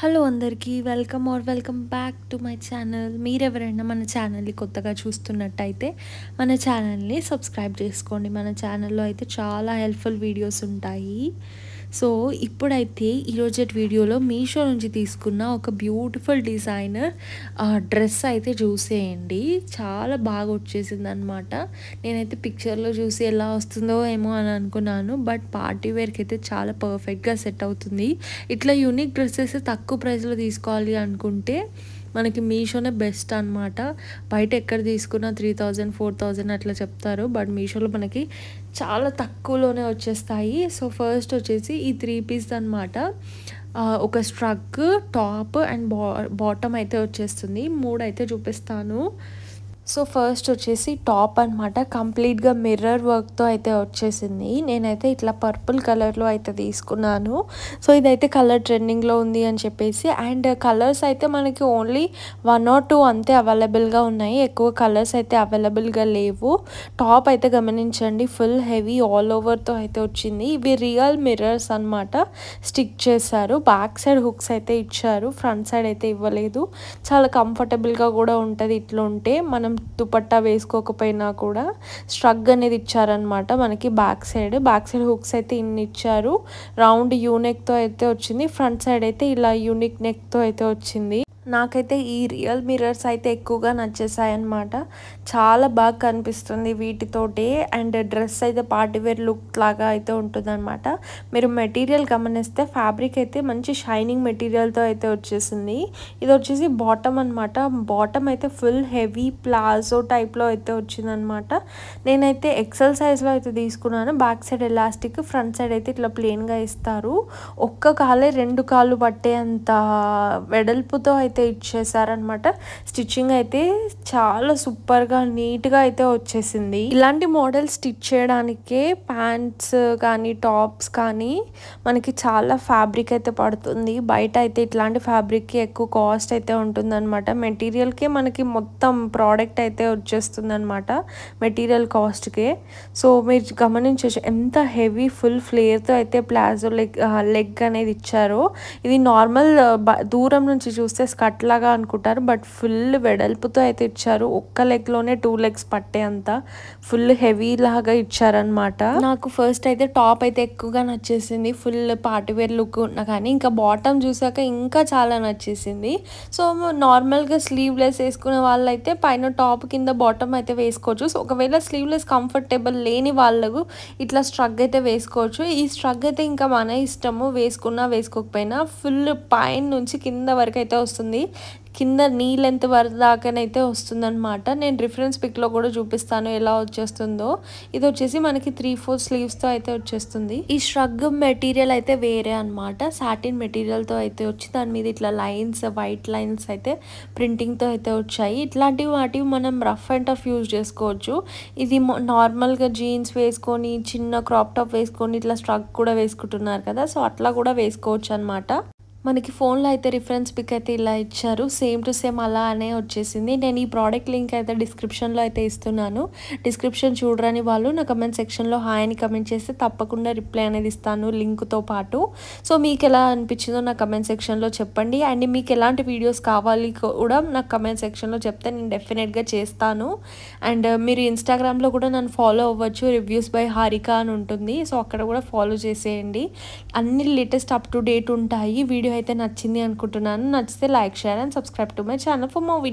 Hello అందరికీ welcome back to my channel. మీరెవరైనా మన ఛానల్ని కొత్తగా చూస్తున్నట్టయితే మన ఛానల్ని సబ్స్క్రైబ్ చేసుకోండి. మన ఛానల్లో అయితే చాలా హెల్ప్ఫుల్ వీడియోస్ ఉంటాయి. సో ఇప్పుడైతే ఈరోజు వీడియోలో మీషో నుంచి తీసుకున్న ఒక బ్యూటిఫుల్ డిజైనర్ డ్రెస్ అయితే చూసేయండి. చాలా బాగా వచ్చేసింది అనమాట. నేనైతే పిక్చర్లో చూసి ఎలా వస్తుందో ఏమో అని అనుకున్నాను, బట్ పార్టీ వేర్కి అయితే చాలా పర్ఫెక్ట్గా సెట్ అవుతుంది. ఇట్లా యూనిక్ డ్రెస్సెస్ తక్కువ ప్రైస్లో తీసుకోవాలి అనుకుంటే మనకి మీషోనే బెస్ట్ అనమాట. బయట ఎక్కడ తీసుకున్నా 3000 4000 అట్లా చెప్తారు, బట్ మీషోలో మనకి చాలా తక్కువలోనే వచ్చేస్తాయి. సో ఫస్ట్ వచ్చేసి ఈ 3 పీస్ అనమాట. ఒక స్ట్రగ్, టాప్ అండ్ బాటమ్ అయితే వచ్చేస్తుంది. 3 అయితే చూపిస్తాను. సో ఫస్ట్ వచ్చేసి టాప్ అనమాట. కంప్లీట్గా మిర్రర్ వర్క్తో అయితే వచ్చేసింది. నేనైతే ఇట్లా పర్పుల్ కలర్లో అయితే తీసుకున్నాను. సో ఇదైతే కలర్ ట్రెండింగ్లో ఉంది అని చెప్పేసి, అండ్ కలర్స్ అయితే మనకి ఓన్లీ 1 or 2 అంతే అవైలబుల్గా ఉన్నాయి. ఎక్కువ కలర్స్ అయితే అవైలబుల్గా లేవు. టాప్ అయితే గమనించండి, ఫుల్ హెవీ ఆల్ ఓవర్తో అయితే వచ్చింది. ఇవి రియల్ మిర్రర్స్ అనమాట, స్టిక్ చేశారు. బ్యాక్ సైడ్ హుక్స్ అయితే ఇచ్చారు, ఫ్రంట్ సైడ్ అయితే ఇవ్వలేదు. చాలా కంఫర్టబుల్గా కూడా ఉంటుంది ఇట్లా ఉంటే. మనం దుపట్టా వేసుకోకపోయినా కూడా స్ట్రగ్ అనేది ఇచ్చారనమాట మనకి. బ్యాక్ సైడ్ హుక్స్ అయితే ఇన్ని ఇచ్చారు. రౌండ్ యూనెక్తో అయితే వచ్చింది. ఫ్రంట్ సైడ్ అయితే ఇలా యూనిక్ నెక్తో అయితే వచ్చింది. నాకైతే ఈ రియల్ మిర్రర్స్ అయితే ఎక్కువగా నచ్చేసాయి అనమాట. చాలా బాగా కనిపిస్తుంది వీటితోటి, అండ్ డ్రెస్ అయితే పార్టీవేర్ లుక్ లాగా అయితే ఉంటుందన్నమాట. మీరు మెటీరియల్ గమనిస్తే ఫ్యాబ్రిక్ అయితే మంచి షైనింగ్ మెటీరియల్తో అయితే వచ్చేసింది. ఇది వచ్చేసి బాటమ్ అనమాట. బాటమ్ అయితే ఫుల్ హెవీ ప్లాజో టైప్లో అయితే వచ్చిందనమాట. నేనైతే ఎక్సెల్ సైజ్లో అయితే తీసుకున్నాను. Back side elastic, front side అయితే ఇట్లా ప్లెయిన్గా ఇస్తారు. ఒక్క కాలే 2 కాళ్ళు పట్టే అంత వెడల్పుతో అయితే ఇచ్చేసారనమాట. స్టిచ్చింగ్ అయితే చాలా సూపర్గా నీట్గా అయితే వచ్చేసింది. ఇలాంటి మోడల్ స్టిచ్ చేయడానికే ప్యాంట్స్ కానీ టాప్స్ కానీ మనకి చాలా ఫ్యాబ్రిక్ అయితే పడుతుంది. బయట అయితే ఇట్లాంటి ఫ్యాబ్రిక్కి ఎక్కువ కాస్ట్ అయితే ఉంటుందన్నమాట. మెటీరియల్కే మనకి మొత్తం ప్రోడక్ట్ అయితే వచ్చేస్తుంది అనమాట మెటీరియల్ కాస్ట్కే. సో మీరు గమనించవచ్చు ఎంత హెవీ ఫుల్ ఫ్లేర్తో అయితే ప్లాజో లెగ్ అనేది ఇచ్చారో. ఇది నార్మల్ దూరం నుంచి చూస్తే స్కర్ట్ లాగా అనుకుంటారు, బట్ ఫుల్ వెడల్పుతో అయితే ఇచ్చారు. ఒక్క లెగ్లోనే 2 legs పట్టే అంత ఫుల్ హెవీ లాగా ఇచ్చారనమాట. నాకు ఫస్ట్ అయితే టాప్ అయితే ఎక్కువగా నచ్చేసింది, ఫుల్ పార్టీవేర్ లుక్ ఉన్నా కానీ. ఇంకా బాటమ్ చూసాక ఇంకా చాలా నచ్చేసింది. సో నార్మల్గా స్లీవ్లెస్ వేసుకునే వాళ్ళైతే పైన టాప్ కింద బాటమ్ అయితే వేసుకోవచ్చు. సో ఒకవేళ స్లీవ్లెస్ కంఫర్టబుల్ లేని వాళ్ళకు ఇట్లా స్ట్రగ్ అయితే వేసుకోవచ్చు. ఈ స్ట్రగ్ అయితే ఇంకా మన ఇష్టము, వేసుకున్నా వేసుకోకపోయినా. ఫుల్ పైన నుంచి కింద వరకు అయితే వస్తుంది. కింద నీ లెంత్ వరకు దాకానైతే వస్తుందన్నమాట. నేను రిఫరెన్స్ పిక్లో కూడా చూపిస్తాను ఎలా వచ్చేస్తుందో. ఇది వచ్చేసి మనకి 3/4 స్లీవ్స్తో అయితే వచ్చేస్తుంది. ఈ స్ట్రగ్ మెటీరియల్ అయితే వేరే అనమాట, సాటిన్ మెటీరియల్తో అయితే వచ్చి దాని మీద ఇట్లా లైన్స్, వైట్ లైన్స్ అయితే ప్రింటింగ్తో అయితే వచ్చాయి. ఇట్లాంటివి వాటివి మనం రఫ్ అండ్ టఫ్ యూజ్ చేసుకోవచ్చు. ఇది నార్మల్గా జీన్స్ వేసుకొని చిన్న క్రాప్ టాప్ వేసుకొని ఇట్లా స్ట్రగ్ కూడా వేసుకుంటున్నారు కదా, సో అట్లా కూడా వేసుకోవచ్చు అనమాట. మనకి ఫోన్లో అయితే రిఫరెన్స్ పిక్ అయితే ఇలా ఇచ్చారు, సేమ్ టు సేమ్ అలానే వచ్చేసింది. నేను ఈ ప్రోడక్ట్ లింక్ అయితే డిస్క్రిప్షన్లో అయితే ఇస్తున్నాను. డిస్క్రిప్షన్ చూడరని వాళ్ళు నా కమెంట్ సెక్షన్లో హాయ్ అని కమెంట్ చేస్తే తప్పకుండా రిప్లై అనేది ఇస్తాను లింక్తో పాటు. సో మీకు ఎలా అనిపించిందో నా కమెంట్ సెక్షన్లో చెప్పండి. అండ్ మీకు ఎలాంటి వీడియోస్ కావాలి కూడా నాకు కమెంట్ సెక్షన్లో చెప్తే నేను డెఫినెట్గా చేస్తాను. అండ్ మీరు ఇన్స్టాగ్రామ్లో కూడా నన్ను ఫాలో అవ్వచ్చు, రివ్యూస్ బై హారిక అని ఉంటుంది. సో అక్కడ కూడా ఫాలో చేసేయండి. అన్ని లేటెస్ట్ అప్ టు డేట్ ఉంటాయి. వీడియో అయితే నచ్చింది అనుకుంటున్నాను. నచ్చితే like, share and subscribe to my channel for more videos.